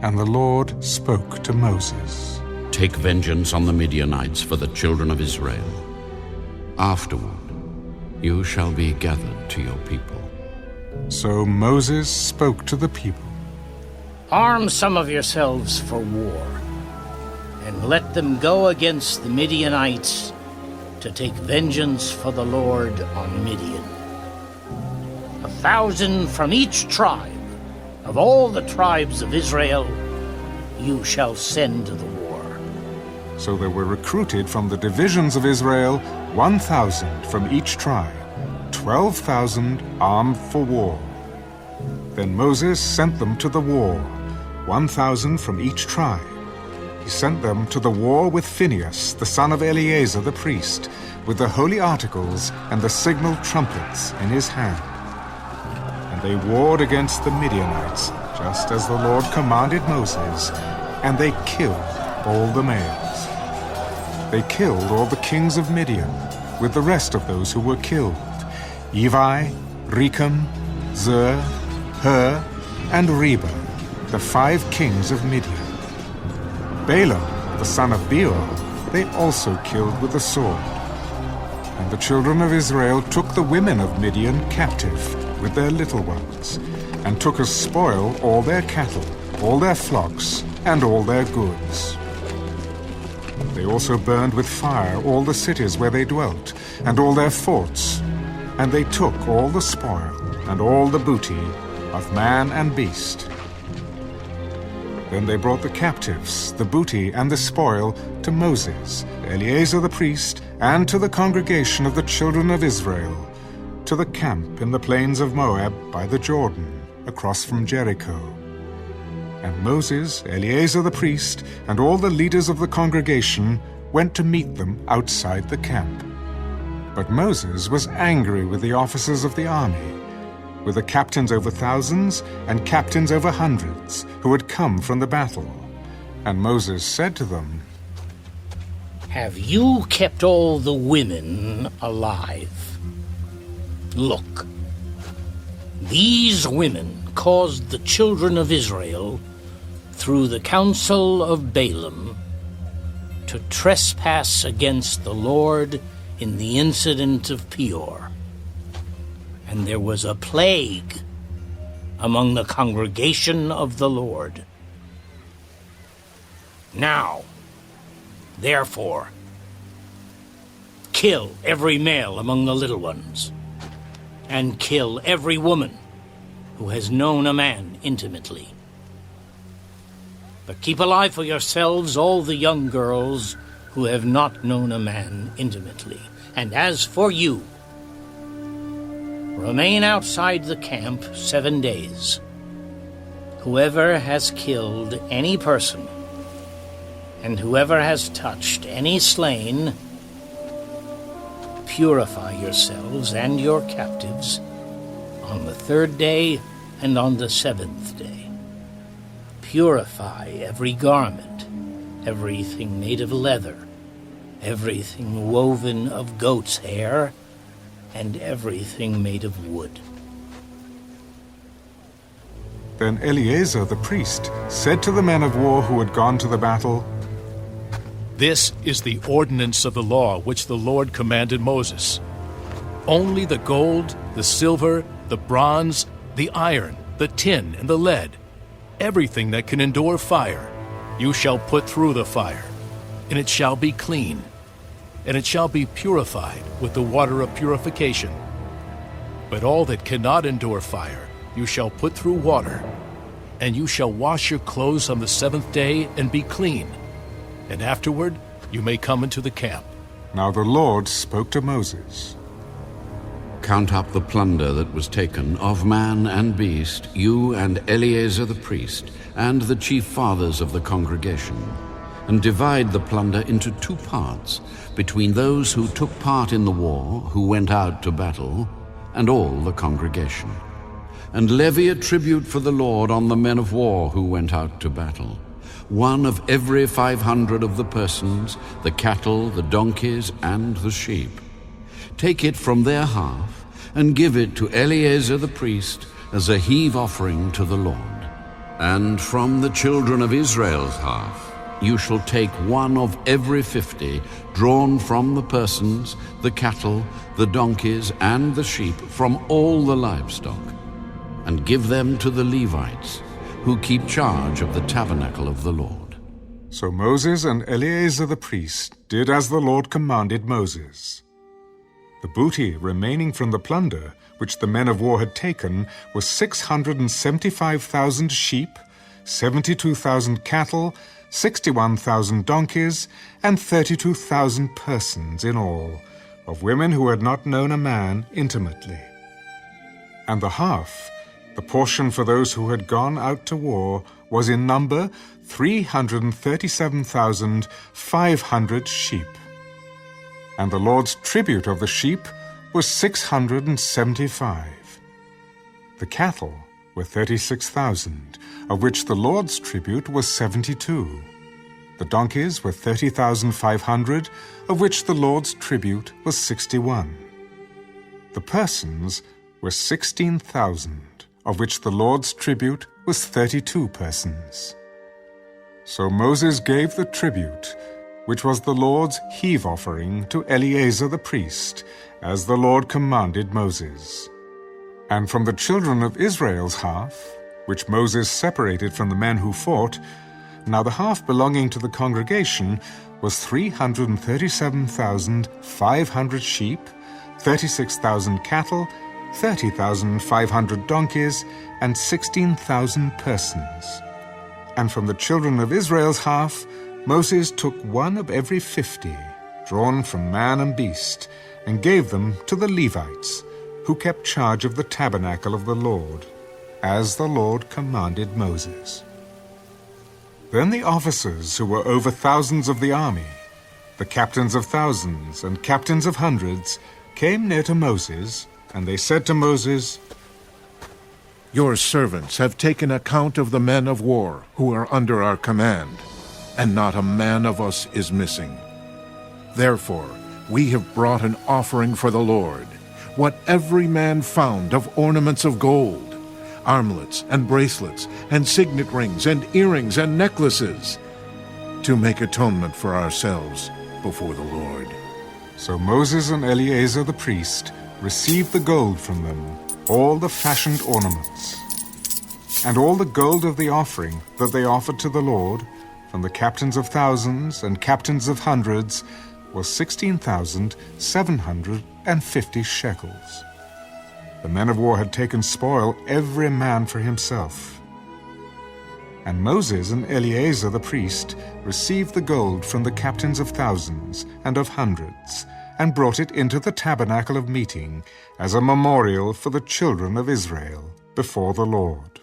And the Lord spoke to Moses. Take vengeance on the Midianites for the children of Israel. Afterward, you shall be gathered to your people. So Moses spoke to the people. Arm some of yourselves for war, and let them go against the Midianites to take vengeance for the Lord on Midian. 1,000 from each tribe of all the tribes of Israel you shall send to the war. So there were recruited from the divisions of Israel 1,000 from each tribe, 12,000 armed for war. Then Moses sent them to the war, 1,000 from each tribe. He sent them to the war with Phinehas, the son of Eleazar the priest, with the holy articles and the signal trumpets in his hand. And they warred against the Midianites, just as the Lord commanded Moses, and they killed all the males. They killed all the kings of Midian, with the rest of those who were killed, Evi, Rechem, Zur, Hur, and Reba, the 5 kings of Midian. Balaam, the son of Beor, they also killed with the sword. And the children of Israel took the women of Midian captive with their little ones, and took as spoil all their cattle, all their flocks, and all their goods. They also burned with fire all the cities where they dwelt, and all their forts, and they took all the spoil, and all the booty of man and beast. Then they brought the captives, the booty, and the spoil to Moses, Eleazar the priest, and to the congregation of the children of Israel, to the camp in the plains of Moab by the Jordan, across from Jericho. And Moses, Eleazar the priest, and all the leaders of the congregation went to meet them outside the camp. But Moses was angry with the officers of the army, with the captains over thousands and captains over hundreds, who had come from the battle. And Moses said to them, Have you kept all the women alive? Look, these women caused the children of Israel, through the counsel of Balaam, to trespass against the Lord in the incident of Peor. And there was a plague among the congregation of the Lord. Now, therefore, kill every male among the little ones, and kill every woman who has known a man intimately. But keep alive for yourselves all the young girls who have not known a man intimately. And as for you, remain outside the camp 7 days. Whoever has killed any person, and whoever has touched any slain, purify yourselves and your captives on the 3rd day and on the 7th day. Purify every garment, everything made of leather, everything woven of goat's hair, and everything made of wood. Then Eleazar the priest said to the men of war who had gone to the battle, This is the ordinance of the law which the Lord commanded Moses. Only the gold, the silver, the bronze, the iron, the tin, and the lead, everything that can endure fire, you shall put through the fire, and it shall be clean, and it shall be purified with the water of purification. But all that cannot endure fire, you shall put through water, and you shall wash your clothes on the 7th day and be clean. And afterward you may come into the camp. Now the Lord spoke to Moses. Count up the plunder that was taken of man and beast, you and Eleazar the priest, and the chief fathers of the congregation, and divide the plunder into 2 parts, between those who took part in the war, who went out to battle, and all the congregation. And levy a tribute for the Lord on the men of war who went out to battle. 1 of every 500 of the persons, the cattle, the donkeys, and the sheep. Take it from their half, and give it to Eleazar the priest as a heave offering to the Lord. And from the children of Israel's half, you shall take 1 of every 50, drawn from the persons, the cattle, the donkeys, and the sheep, from all the livestock, and give them to the Levites, who keep charge of the tabernacle of the Lord. So Moses and Eleazar the priest did as the Lord commanded Moses. The booty remaining from the plunder which the men of war had taken was 675,000 sheep, 72,000 cattle, 61,000 donkeys, and 32,000 persons in all, of women who had not known a man intimately. And the half, the portion for those who had gone out to war, was in number 337,500 sheep. And the Lord's tribute of the sheep was 675. The cattle were 36,000, of which the Lord's tribute was 72. The donkeys were 30,500, of which the Lord's tribute was 61. The persons were 16,000, of which the Lord's tribute was 32 persons. So Moses gave the tribute, which was the Lord's heave offering, to Eleazar the priest, as the Lord commanded Moses. And from the children of Israel's half, which Moses separated from the men who fought, now the half belonging to the congregation was 337,500 sheep, 36,000 cattle, 30,500 donkeys, and 16,000 persons. And from the children of Israel's half, Moses took 1 of every 50, drawn from man and beast, and gave them to the Levites, who kept charge of the tabernacle of the Lord, as the Lord commanded Moses. Then the officers who were over thousands of the army, the captains of thousands and captains of hundreds, came near to Moses, and they said to Moses, "Your servants have taken account of the men of war who are under our command, and not a man of us is missing. Therefore, we have brought an offering for the Lord, what every man found of ornaments of gold, armlets and bracelets, and signet rings and earrings and necklaces, to make atonement for ourselves before the Lord." So Moses and Eleazar the priest received the gold from them, all the fashioned ornaments, and all the gold of the offering that they offered to the Lord, from the captains of thousands and captains of hundreds, was 16,750 shekels. The men of war had taken spoil, every man for himself. And Moses and Eleazar the priest received the gold from the captains of thousands and of hundreds, and brought it into the tabernacle of meeting as a memorial for the children of Israel before the Lord.